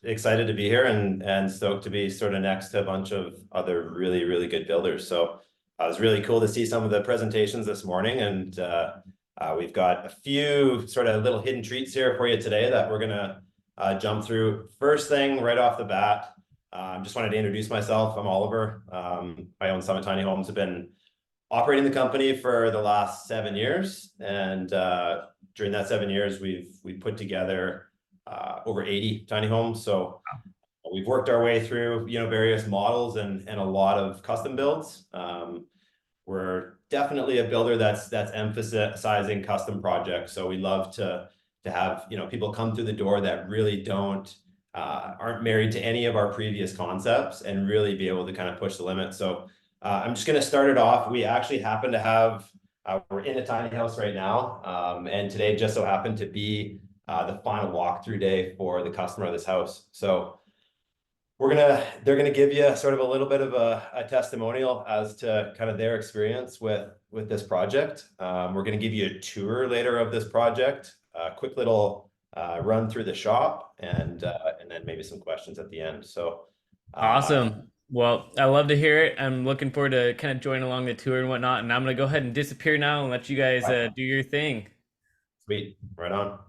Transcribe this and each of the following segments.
excited to be here and stoked to be sort of next to a bunch of other really good builders. So it was really cool to see some of the presentations this morning, and we've got a few sort of little hidden treats here for you today that we're gonna jump through. First thing right off the bat, just wanted to introduce myself. I'm Oliver. I own Summit Tiny Homes. I've been operating the company for the last 7 years, and during that 7 years, we've put together over 80 tiny homes. So we've worked our way through, various models and a lot of custom builds. We're definitely a builder that's emphasizing custom projects. So we love to have, people come through the door that really aren't married to any of our previous concepts and really be able to kind of push the limit. So I'm just going to start it off. We actually happen to have, we're in a tiny house right now. And today just so happened to be the final walkthrough day for the customer of this house. So they're gonna give you sort of a little bit of a testimonial as to kind of their experience with this project. We're gonna give you a tour later of this project, a quick little run through the shop, and then maybe some questions at the end. So Awesome. Well, I love to hear it. I'm looking forward to kind of join along the tour and whatnot. And I'm going to go ahead and disappear now and let you guys do your thing. sweet, right on.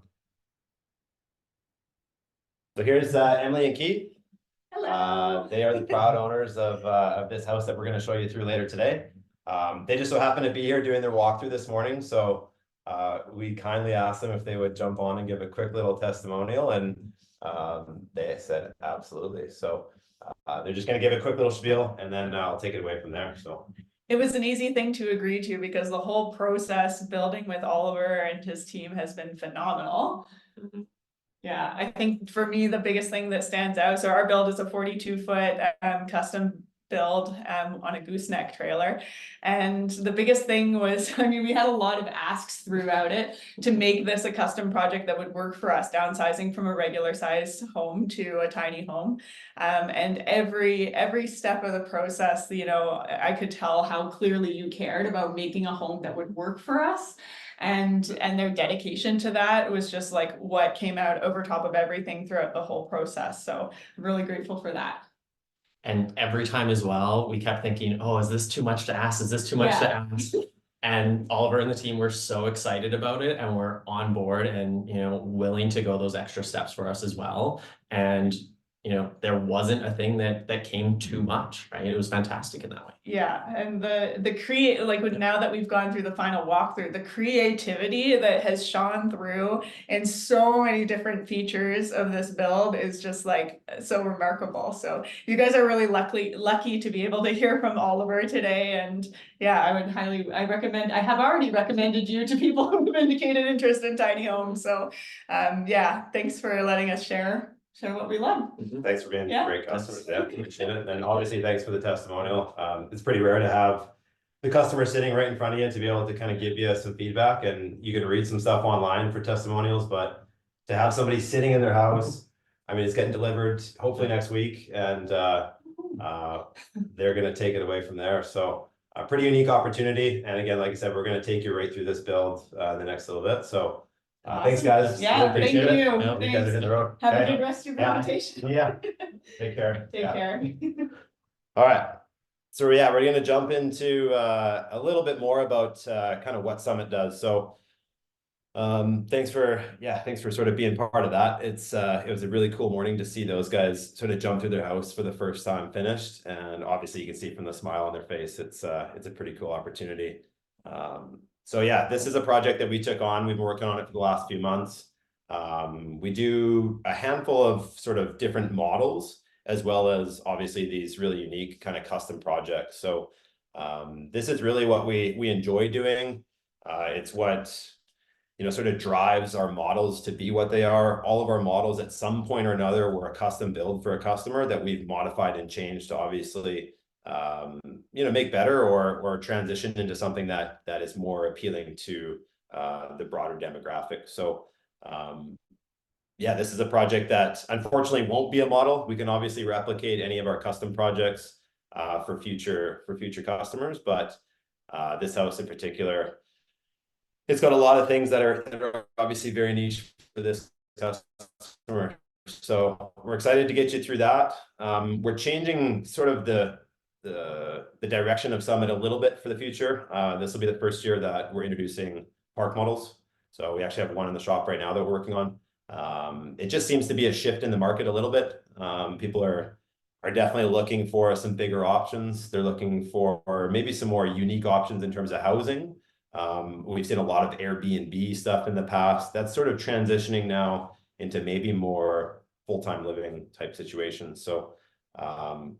So here's Emily and Keith. Hello. They are the proud owners of this house that we're going to show you through later today. They just so happen to be here doing their walkthrough this morning, so we kindly asked them if they would jump on and give a quick little testimonial, and they said absolutely. So they're just going to give a quick little spiel, and then I'll take it away from there. So It was an easy thing to agree to because the whole process building with Oliver and his team has been phenomenal. Yeah, I think for me, the biggest thing that stands out, so our build is a 42-foot custom build on a gooseneck trailer. And the biggest thing was, I mean, we had a lot of asks throughout it to make this a custom project that would work for us, downsizing from a regular size home to a tiny home. And every step of the process, I could tell how clearly you cared about making a home that would work for us. And their dedication to that was just like what came out over top of everything throughout the whole process. So I'm really grateful for that. And every time as well, we kept thinking, oh, is this too much to ask? Is this too much to ask? And Oliver and the team were so excited about it and we're on board and, willing to go those extra steps for us as well. And, there wasn't a thing that came too much, right? It was fantastic in that way. Yeah, and now that we've gone through the final walkthrough, the creativity that has shone through in so many different features of this build is just like so remarkable. So you guys are really lucky to be able to hear from Oliver today. And yeah, I recommend, I have already recommended you to people who have indicated interest in tiny homes. So yeah, thanks for letting us share what we love. thanks for being great customers. Yeah, appreciate it. And obviously, thanks for the testimonial. It's pretty rare to have the customer sitting right in front of you to be able to kind of give you some feedback, and you can read some stuff online for testimonials, but to have somebody sitting in their house, I mean, it's getting delivered hopefully next week, and they're going to take it away from there. So a pretty unique opportunity. And again, like I said, we're going to take you right through this build the next little bit. So thanks, guys. Yeah, really appreciate thank it. you. You guys are hitting the road. Have Okay. a good rest of your presentation. Yeah. Take care. Take care. All right. So yeah, we're going to jump into a little bit more about kind of what Summit does. So thanks for sort of being part of that. It was a really cool morning to see those guys sort of jump through their house for the first time finished, and obviously you can see from the smile on their face, it's a pretty cool opportunity. So yeah, this is a project that we took on. We've been working on it for the last few months. We do a handful of sort of different models, as well as obviously these really unique kind of custom projects. So this is really what we enjoy doing. It's what sort of drives our models to be what they are. All of our models at some point or another were a custom build for a customer that we've modified and changed to obviously make better or transition into something that is more appealing to the broader demographic. So yeah, this is a project that unfortunately won't be a model. We can obviously replicate any of our custom projects for future customers, but this house in particular, it's got a lot of things that are obviously very niche for this customer. So we're excited to get you through that. We're changing sort of the direction of Summit a little bit for the future. This will be the first year that we're introducing park models. So we actually have one in the shop right now that we're working on. It just seems to be a shift in the market a little bit. People are definitely looking for some bigger options. They're looking for maybe some more unique options in terms of housing. We've seen a lot of Airbnb stuff in the past. That's sort of transitioning now into maybe more full-time living type situations. So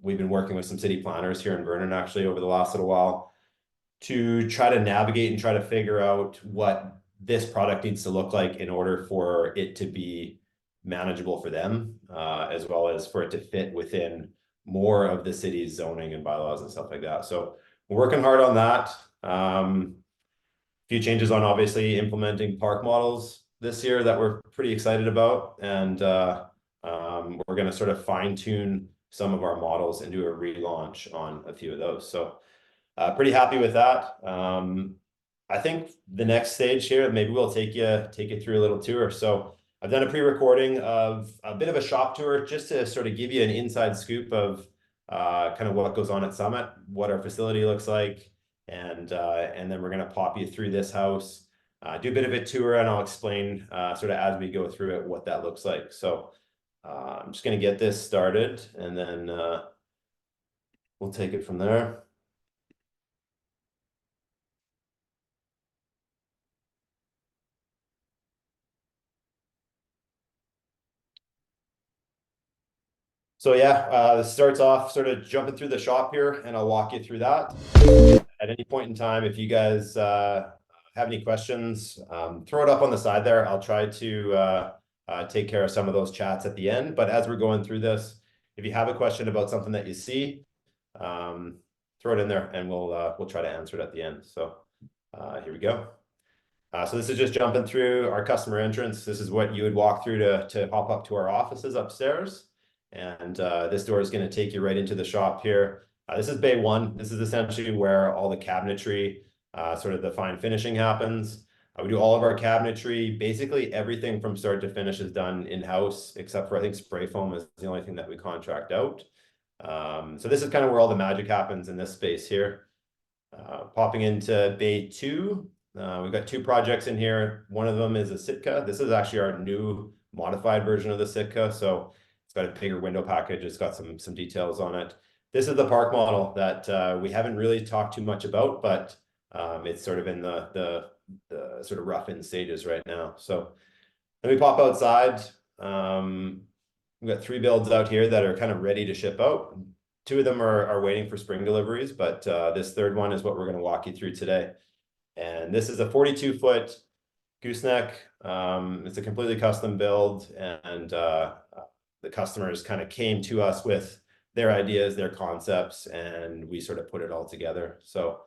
we've been working with some city planners here in Vernon actually over the last little while to try to navigate and try to figure out what this product needs to look like in order for it to be manageable for them, as well as for it to fit within more of the city's zoning and bylaws and stuff like that. So we're working hard on that. Few changes on obviously implementing park models this year that we're pretty excited about, and we're going to sort of fine tune some of our models and do a relaunch on a few of those. So pretty happy with that. I think the next stage here, maybe we'll take you through a little tour. So I've done a pre-recording of a bit of a shop tour just to sort of give you an inside scoop of kind of what goes on at Summit, what our facility looks like, and then we're going to pop you through this house, do a bit of a tour, and I'll explain sort of as we go through it what that looks like. So I'm just going to get this started, and then we'll take it from there. So yeah, this starts off sort of jumping through the shop here, and I'll walk you through that. At any point in time, if you guys have any questions, throw it up on the side there. I'll try to take care of some of those chats at the end. But as we're going through this, if you have a question about something that you see, throw it in there, and we'll try to answer it at the end. So here we go. So this is just jumping through our customer entrance. This is what you would walk through to hop up to our offices upstairs. And this door is going to take you right into the shop here. This is bay one. This is essentially where all the cabinetry, sort of the fine finishing happens. We do all of our cabinetry. Basically everything from start to finish is done in-house, except for I think spray foam is the only thing that we contract out. So this is kind of where all the magic happens in this space here. Popping into bay two, we've got two projects in here. One of them is a Sitka. This is actually our new modified version of the Sitka. So it's got a bigger window package. It's got some details on it. This is the park model that we haven't really talked too much about, but it's sort of in the sort of rough in stages right now. So let me pop outside. We've got 3 builds out here that are kind of ready to ship out. 2 of them are waiting for spring deliveries, but this third one is what we're going to walk you through today. And this is a 42-foot gooseneck. It's a completely custom build, and the customers kind of came to us with their ideas, their concepts, and we sort of put it all together. So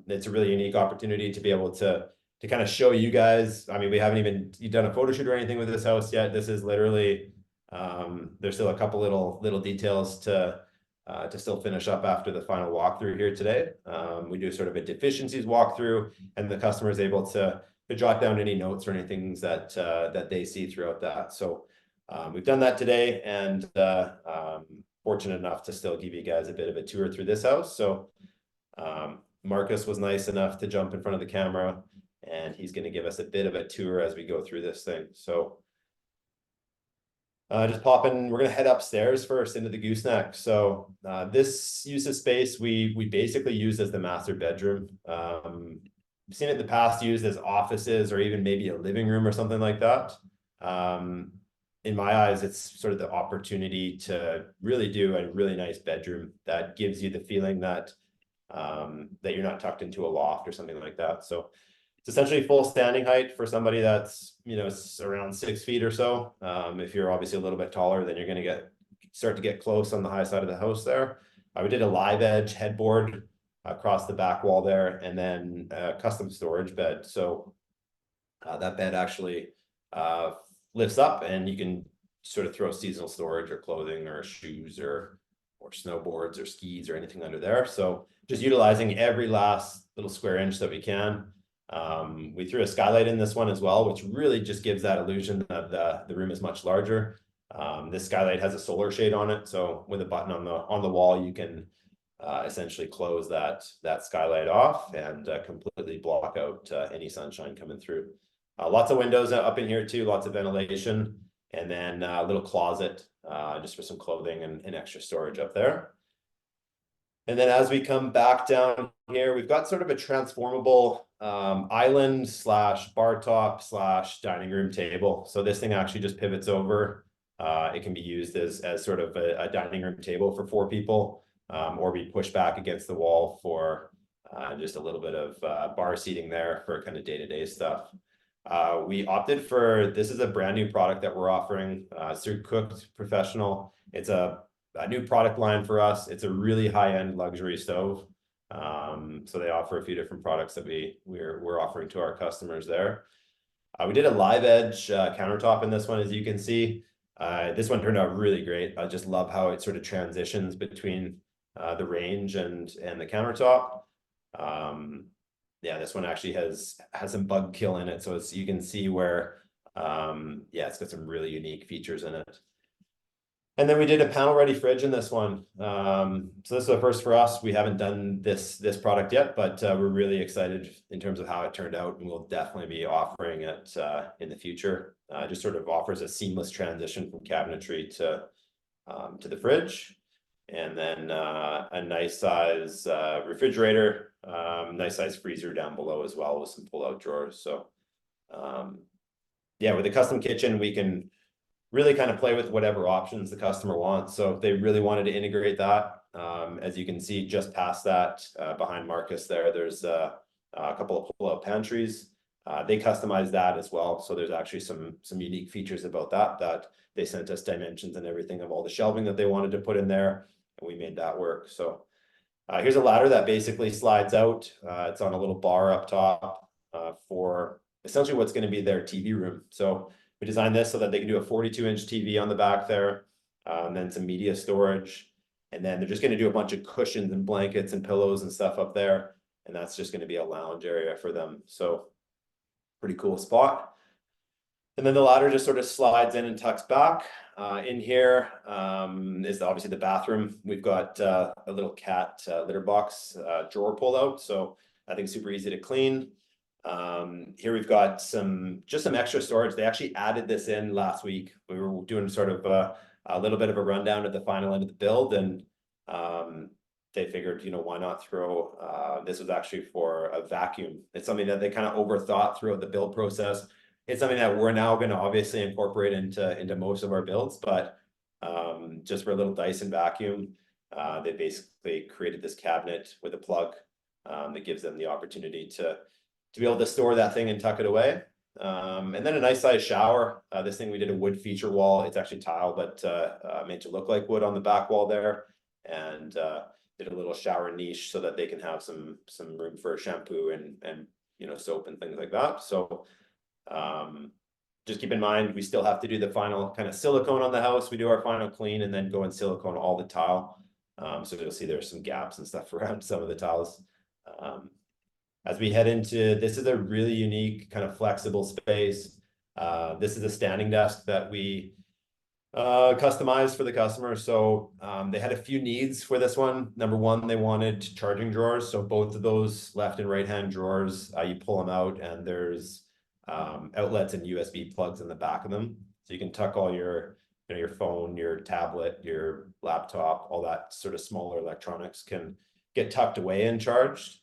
it's a really unique opportunity to be able to kind of show you guys. I mean, we haven't even done a photo shoot or anything with this house yet. This is literally, there's still a couple little details to still finish up after the final walkthrough here today. We do sort of a deficiencies walkthrough, and the customer is able to jot down any notes or anything that they see throughout that. So we've done that today, and fortunate enough to still give you guys a bit of a tour through this house. So Marcus was nice enough to jump in front of the camera, and he's going to give us a bit of a tour as we go through this thing. So just popping, we're going to head upstairs first into the gooseneck. So this use of space we basically use as the master bedroom. I've seen it in the past used as offices or even maybe a living room or something like that. In my eyes, it's sort of the opportunity to really do a really nice bedroom that gives you the feeling that that you're not tucked into a loft or something like that. So it's essentially full standing height for somebody that's, you know, around 6 feet or so. If you're obviously a little bit taller, then you're going to start to get close on the high side of the house there. We did a live edge headboard across the back wall there, and then a custom storage bed. So that bed actually lifts up, and you can sort of throw seasonal storage or clothing or shoes or snowboards or skis or anything under there. So just utilizing every last little square inch that we can. We threw a skylight in this one as well, which really just gives that illusion that the room is much larger. This skylight has a solar shade on it, so with a button on the wall, you can essentially close that skylight off and completely block out any sunshine coming through. Lots of windows up in here too, lots of ventilation, and then a little closet just for some clothing and extra storage up there. And then as we come back down here, we've got sort of a transformable island slash bar top slash dining room table. So this thing actually just pivots over. It can be used as sort of a dining room table for 4 people, or be pushed back against the wall for just a little bit of bar seating there for kind of day-to-day stuff. We opted for, this is a brand new product that we're offering through Cooked Professional. It's a new product line for us. It's a really high-end luxury stove. So they offer a few different products that we're offering to our customers there. We did a live edge countertop in this one, as you can see. This one turned out really great. I just love how it sort of transitions between the range and the countertop. Yeah, this one actually has some bug kill in it, so you can see where yeah, it's got some really unique features in it. And then we did a panel ready fridge in this one. So this is a first for us. We haven't done this product yet, but we're really excited in terms of how it turned out, and we'll definitely be offering it in the future. Just sort of offers a seamless transition from cabinetry to the fridge. And then a nice size refrigerator, nice size freezer down below as well, with some pull-out drawers. So yeah, with a custom kitchen, we can really kind of play with whatever options the customer wants. So if they really wanted to integrate that, as you can see just past that, behind Marcus there's a couple of pull-out pantries. They customize that as well. So there's actually some unique features about that they sent us dimensions and everything of all the shelving that they wanted to put in there, and we made that work. So here's a ladder that basically slides out. It's on a little bar up top for essentially what's going to be their TV room. So we designed this so that they can do a 42-inch TV on the back there, and then some media storage. And then they're just going to do a bunch of cushions and blankets and pillows and stuff up there. And that's just going to be a lounge area for them. So pretty cool spot. And then the ladder just sort of slides in and tucks back. In here is obviously the bathroom. We've got a little cat litter box drawer pull out. So I think super easy to clean. Here we've got just some extra storage. They actually added this in last week. We were doing sort of a little bit of a rundown at the final end of the build, and they figured, why not throw, this was actually for a vacuum. It's something that they kind of overthought throughout the build process. It's something that we're now going to obviously incorporate into most of our builds, but just for a little Dyson vacuum, they basically created this cabinet with a plug that gives them the opportunity to be able to store that thing and tuck it away. And then a nice size shower. This thing, we did a wood feature wall. It's actually tile, but made to look like wood on the back wall there. And did a little shower niche so that they can have some room for shampoo and soap and things like that. So just keep in mind, we still have to do the final kind of silicone on the house. We do our final clean and then go and silicone all the tile. So you'll see there's some gaps and stuff around some of the tiles. As we head into, this is a really unique kind of flexible space. This is a standing desk that we customized for the customer. So they had a few needs for this one. Number one, they wanted charging drawers. So both of those left and right hand drawers, you pull them out and there's outlets and USB plugs in the back of them. So you can tuck all your phone, your tablet, your laptop, all that sort of smaller electronics can get tucked away and charged.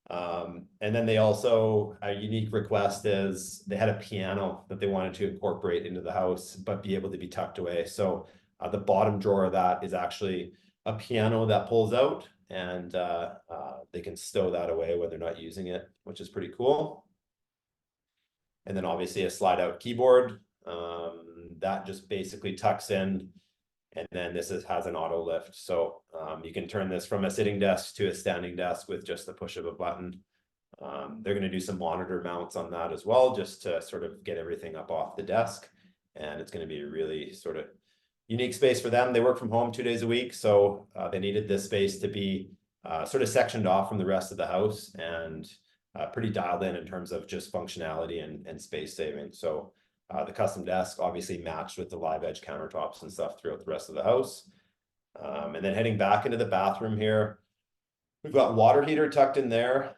And then they also, a unique request is they had a piano that they wanted to incorporate into the house, but be able to be tucked away. So the bottom drawer of that is actually a piano that pulls out, and they can stow that away when they're not using it, which is pretty cool. And then obviously a slide out keyboard that just basically tucks in. And then this has an auto lift. So you can turn this from a sitting desk to a standing desk with just the push of a button. They're going to do some monitor mounts on that as well, just to sort of get everything up off the desk. And it's going to be a really sort of unique space for them. They work from home 2 days a week. So they needed this space to be sort of sectioned off from the rest of the house and pretty dialed in terms of just functionality and space saving. So The custom desk obviously matched with the live edge countertops and stuff throughout the rest of the house. And then heading back into the bathroom here, we've got water heater tucked in there.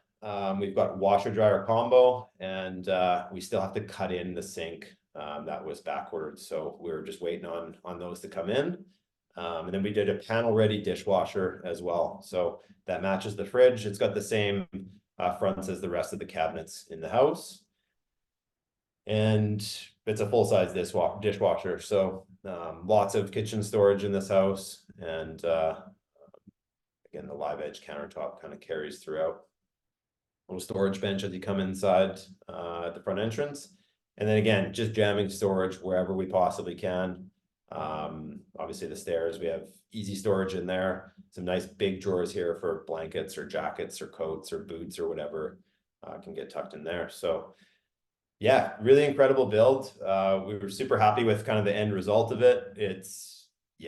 We've got washer dryer combo, and we still have to cut in the sink that was backordered. So we're just waiting on those to come in. And then we did a panel ready dishwasher as well. So that matches the fridge. It's got the same fronts as the rest of the cabinets in the house. And it's a full-size dishwasher. So lots of kitchen storage in this house. And again, the live edge countertop kind of carries throughout. Little storage bench as you come inside at the front entrance. And then again, just jamming storage wherever we possibly can. Obviously the stairs, we have easy storage in there. Some nice big drawers here for blankets or jackets or coats or boots or whatever can get tucked in there. So yeah, really incredible build. We were super happy with kind of the end result of it. It's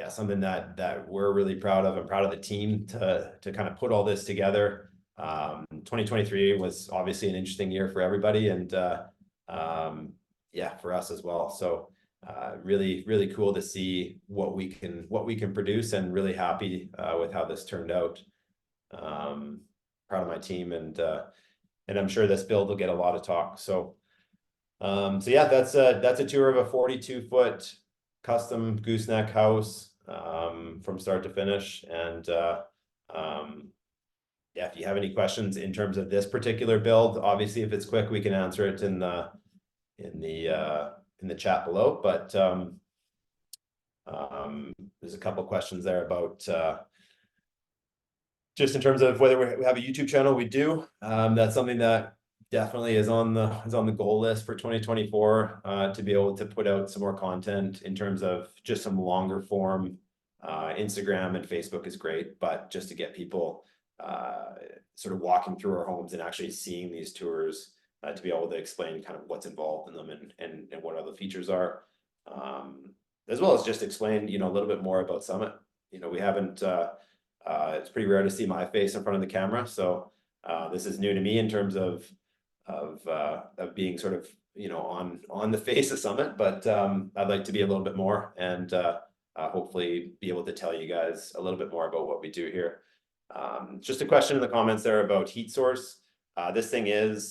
something that we're really proud of. I'm proud of the team to kind of put all this together. 2023 was obviously an interesting year for everybody, and for us as well. So really cool to see what we can produce, and really happy with how this turned out. Proud of my team, and I'm sure this build will get a lot of talk. So that's a tour of a 42-foot custom gooseneck house from start to finish. And if you have any questions in terms of this particular build, obviously if it's quick, we can answer it in the chat below. But there's a couple questions there about just in terms of whether we have a YouTube channel. We do. That's something that definitely is on the goal list for 2024, to be able to put out some more content in terms of just some longer form. Instagram and Facebook is great, but just to get people sort of walking through our homes and actually seeing these tours, to be able to explain kind of what's involved in them and what other features are, as well as just explain a little bit more about Summit. We haven't it's pretty rare to see my face in front of the camera, so this is new to me in terms of being sort of on the face of Summit, but I'd like to be a little bit more, and hopefully be able to tell you guys a little bit more about what we do here. Just a question in the comments there about heat source. This thing is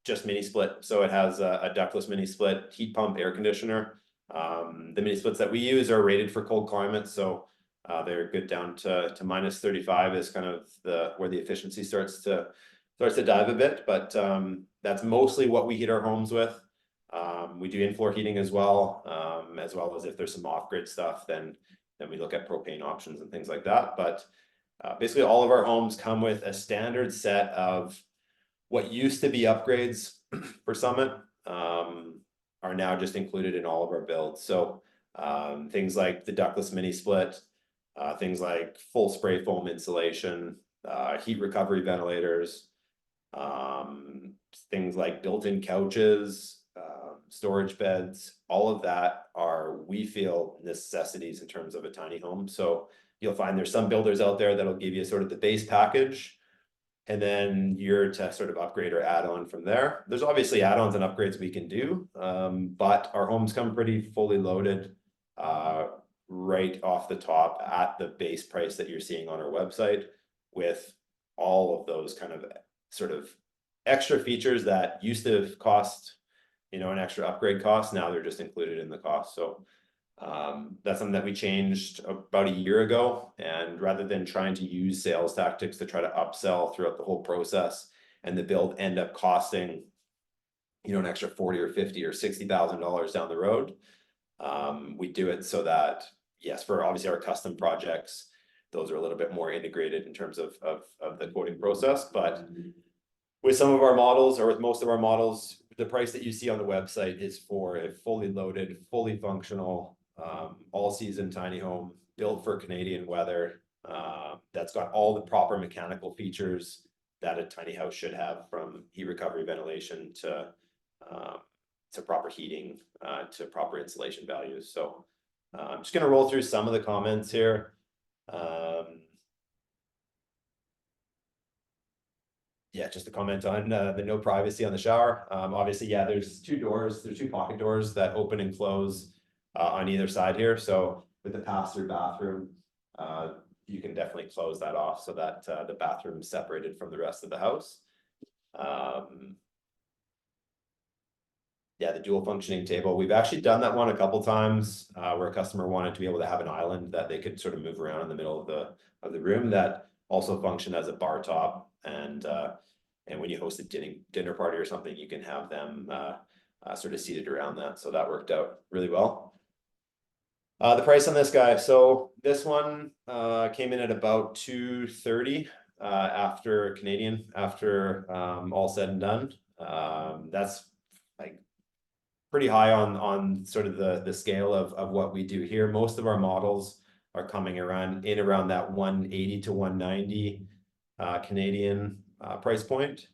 just mini split, so it has a ductless mini split heat pump air conditioner. The mini splits that we use are rated for cold climates, so they're good down to -35 is kind of where the efficiency starts to dive a bit, but that's mostly what we heat our homes with. We do in-floor heating as well as if there's some off-grid stuff, then we look at propane options and things like that. But basically all of our homes come with a standard set of what used to be upgrades for Summit, are now just included in all of our builds. So things like the ductless mini split, things like full spray foam insulation, heat recovery ventilators, things like built-in couches, storage beds, all of that are, we feel, necessities in terms of a tiny home. So you'll find there's some builders out there that'll give you sort of the base package, and then you're to sort of upgrade or add on from there. There's obviously add-ons and upgrades we can do, but our homes come pretty fully loaded right off the top at the base price that you're seeing on our website, with all of those kind of sort of extra features that used to cost an extra upgrade cost. Now they're just included in the cost. So that's something that we changed about a year ago, and rather than trying to use sales tactics to try to upsell throughout the whole process and the build end up costing an extra $40,000 or $50,000 or $60,000 down the road, we do it so that, yes, for obviously our custom projects, those are a little bit more integrated in terms of the quoting process. But with some of our models, or with most of our models, the price that you see on the website is for a fully loaded, fully functional, all season tiny home built for Canadian weather, that's got all the proper mechanical features that a tiny house should have, from heat recovery, ventilation to proper heating, to proper insulation values. So I'm just going to roll through some of the comments here. yeah, just a comment on the no privacy on the shower. Obviously, yeah, there's two pocket doors that open and close on either side here. So with the pass-through bathroom, you can definitely close that off so that the bathroom is separated from the rest of the house. Yeah, the dual functioning table. We've actually done that one a couple times where a customer wanted to be able to have an island that they could sort of move around in the middle of the room that also functioned as a bar top. And when you host a dinner party or something, you can have them sort of seated around that. So that worked out really well. The price on this guy. So this one came in at about $230 after Canadian, after all said and done. That's like pretty high on sort of the scale of what we do here. Most of our models are coming around that 180 to 190 Canadian price point.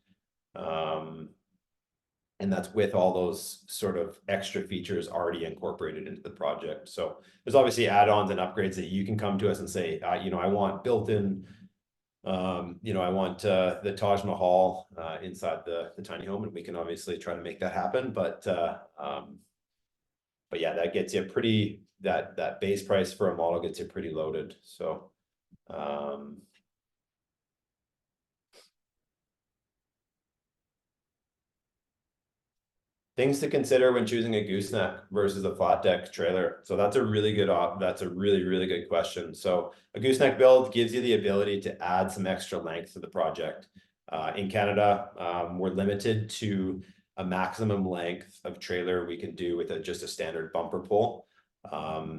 And that's with all those sort of extra features already incorporated into the project. So there's obviously add-ons and upgrades that you can come to us and say, you know, I want built-in, you know, I want the Taj Mahal inside the tiny home, and we can obviously try to make that happen. But yeah, that gets you pretty, that base price for a model gets you pretty loaded. So things to consider when choosing a gooseneck versus a flat deck trailer. So that's a really good that's a really good question. So a gooseneck build gives you the ability to add some extra length to the project. In Canada, we're limited to a maximum length of trailer we can do with just a standard bumper pull.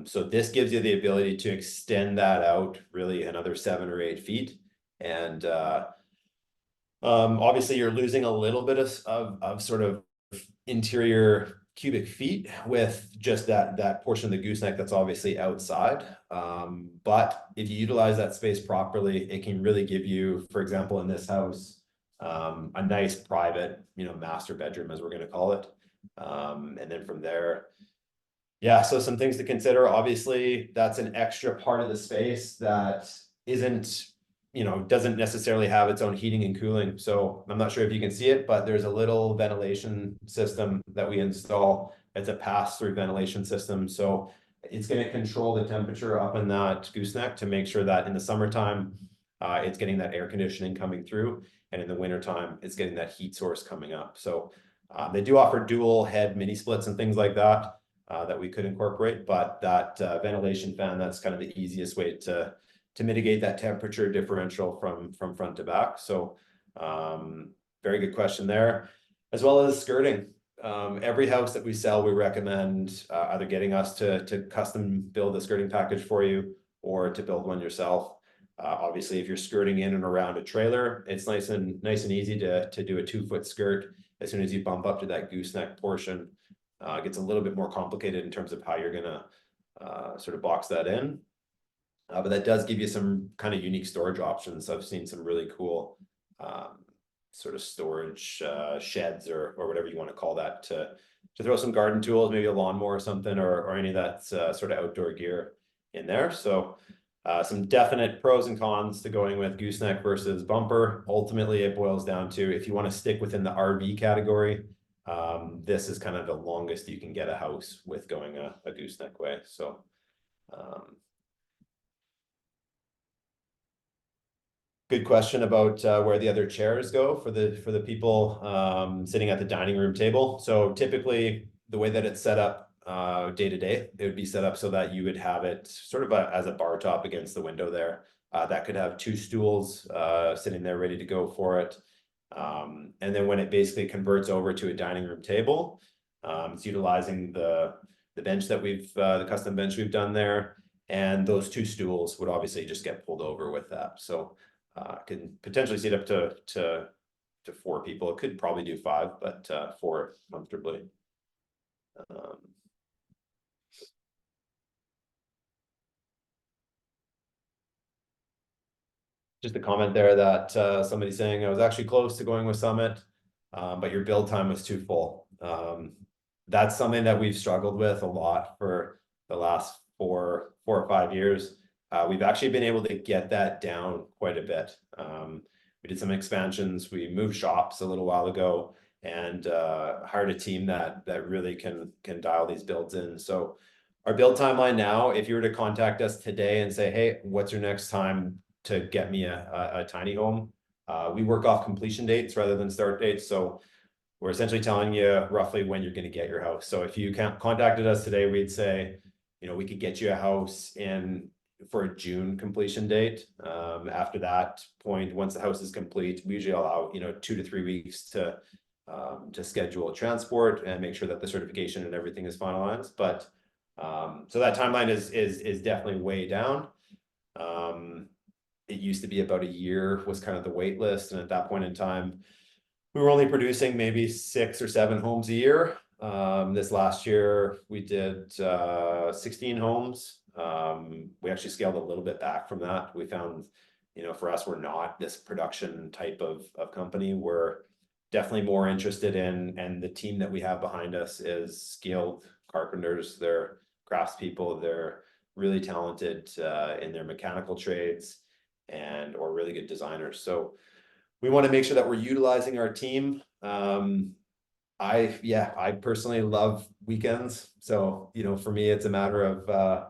So this gives you the ability to extend that out really another 7 or 8 feet. And obviously you're losing a little bit of sort of interior cubic feet with just that portion of the gooseneck that's obviously outside. But if you utilize that space properly, it can really give you, for example, in this house, a nice private, you know, master bedroom, as we're going to call it. And then from there, yeah, so some things to consider. Obviously, that's an extra part of the space that isn't, you know, doesn't necessarily have its own heating and cooling. So I'm not sure if you can see it, but there's a little ventilation system that we install. It's a pass-through ventilation system. So it's going to control the temperature up in that gooseneck to make sure that in the summertime, it's getting that air conditioning coming through. And in the wintertime, it's getting that heat source coming up. So they do offer dual head mini splits and things like that that we could incorporate. But that ventilation fan, that's kind of the easiest way to mitigate that temperature differential from front to back. So very good question there, as well as skirting. Every house that we sell, we recommend either getting us to custom build a skirting package for you or to build one yourself. Obviously, if you're skirting in and around a trailer, it's nice and easy to do a 2-foot skirt. As soon as you bump up to that gooseneck portion, it gets a little bit more complicated in terms of how you're gonna sort of box that in. But that does give you some kind of unique storage options. I've seen some really cool sort of storage sheds or whatever you want to call that to throw some garden tools, maybe a lawnmower or something, or any of that sort of outdoor gear in there. So some definite pros and cons to going with gooseneck versus bumper. Ultimately, it boils down to if you want to stick within the RV category, this is kind of the longest you can get a house with going a gooseneck way. So good question about where the other chairs go for the people sitting at the dining room table. So typically the way that it's set up day to day, it would be set up so that you would have it sort of as a bar top against the window there. That could have 2 stools sitting there ready to go for it. And then when it basically converts over to a dining room table, it's utilizing the bench that the custom bench we've done there. And those 2 stools would obviously just get pulled over with that. So can potentially seat up to 4 people. It could probably do 5, but 4 comfortably. Just a comment there that somebody's saying I was actually close to going with Summit, but your build time was too full. That's something that we've struggled with a lot for the last 4 or 5 years. We've actually been able to get that down quite a bit. we did some expansions, we moved shops a little while ago, and hired a team that really can dial these builds in. So our build timeline now, if you were to contact us today and say, hey, what's your next time to get me a tiny home? We work off completion dates rather than start dates. So we're essentially telling you roughly when you're going to get your house. So if you contacted us today, we'd say, you know, we could get you a house for a June completion date. After that point, once the house is complete, we usually allow, you know, 2 to 3 weeks to schedule transport and make sure that the certification and everything is finalized. But so that timeline is definitely way down. It used to be about a year was kind of the wait list, and at that point in time, we were only producing maybe 6 or 7 homes a year. This last year we did 16 homes. We actually scaled a little bit back from that. We found, you know, for us, we're not this production type of company. We're definitely more interested in, and the team that we have behind us is skilled carpenters. They're craftspeople. They're really talented in their mechanical trades or really good designers. So we want to make sure that we're utilizing our team. I personally love weekends. So, you know, for me, it's a matter of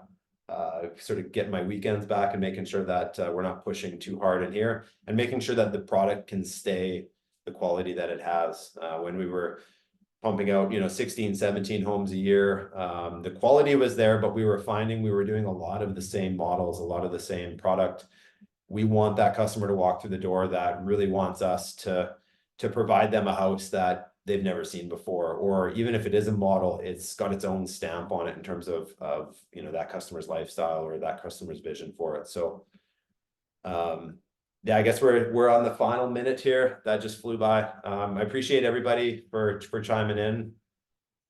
sort of getting my weekends back and making sure that we're not pushing too hard in here, and making sure that the product can stay the quality that it has. When we were pumping out, you know, 16, 17 homes a year, the quality was there, but we were finding we were doing a lot of the same models, a lot of the same product. We want that customer to walk through the door that really wants us to provide them a house that they've never seen before, or even if it is a model, it's got its own stamp on it in terms of you know, that customer's lifestyle or that customer's vision for it. So yeah, I guess we're on the final minute here. That just flew by. I appreciate everybody for chiming in.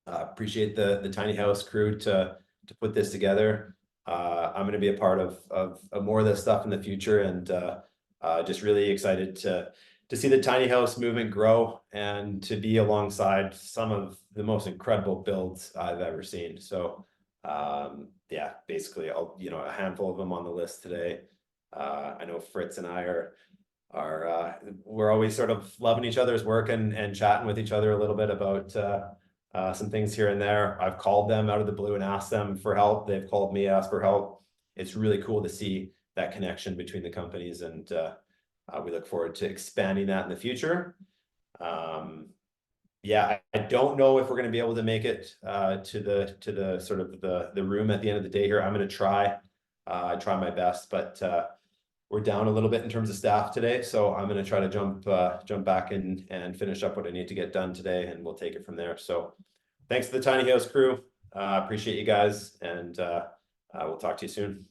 Appreciate the tiny house crew to put this together. I'm going to be a part of more of this stuff in the future, and just really excited to see the tiny house movement grow and to be alongside some of the most incredible builds I've ever seen. So yeah, basically you know, a handful of them on the list today. I know Fritz and I are we're always sort of loving each other's work and chatting with each other a little bit about some things here and there. I've called them out of the blue and asked them for help. They've called me, asked for help. It's really cool to see that connection between the companies, and we look forward to expanding that in the future. Yeah, I don't know if we're going to be able to make it to the sort of the room at the end of the day here. I'm going to try my best, but we're down a little bit in terms of staff today, so I'm going to try to jump back in and finish up what I need to get done today, and we'll take it from there. So thanks to the tiny house crew. Appreciate you guys, and we'll talk to you soon.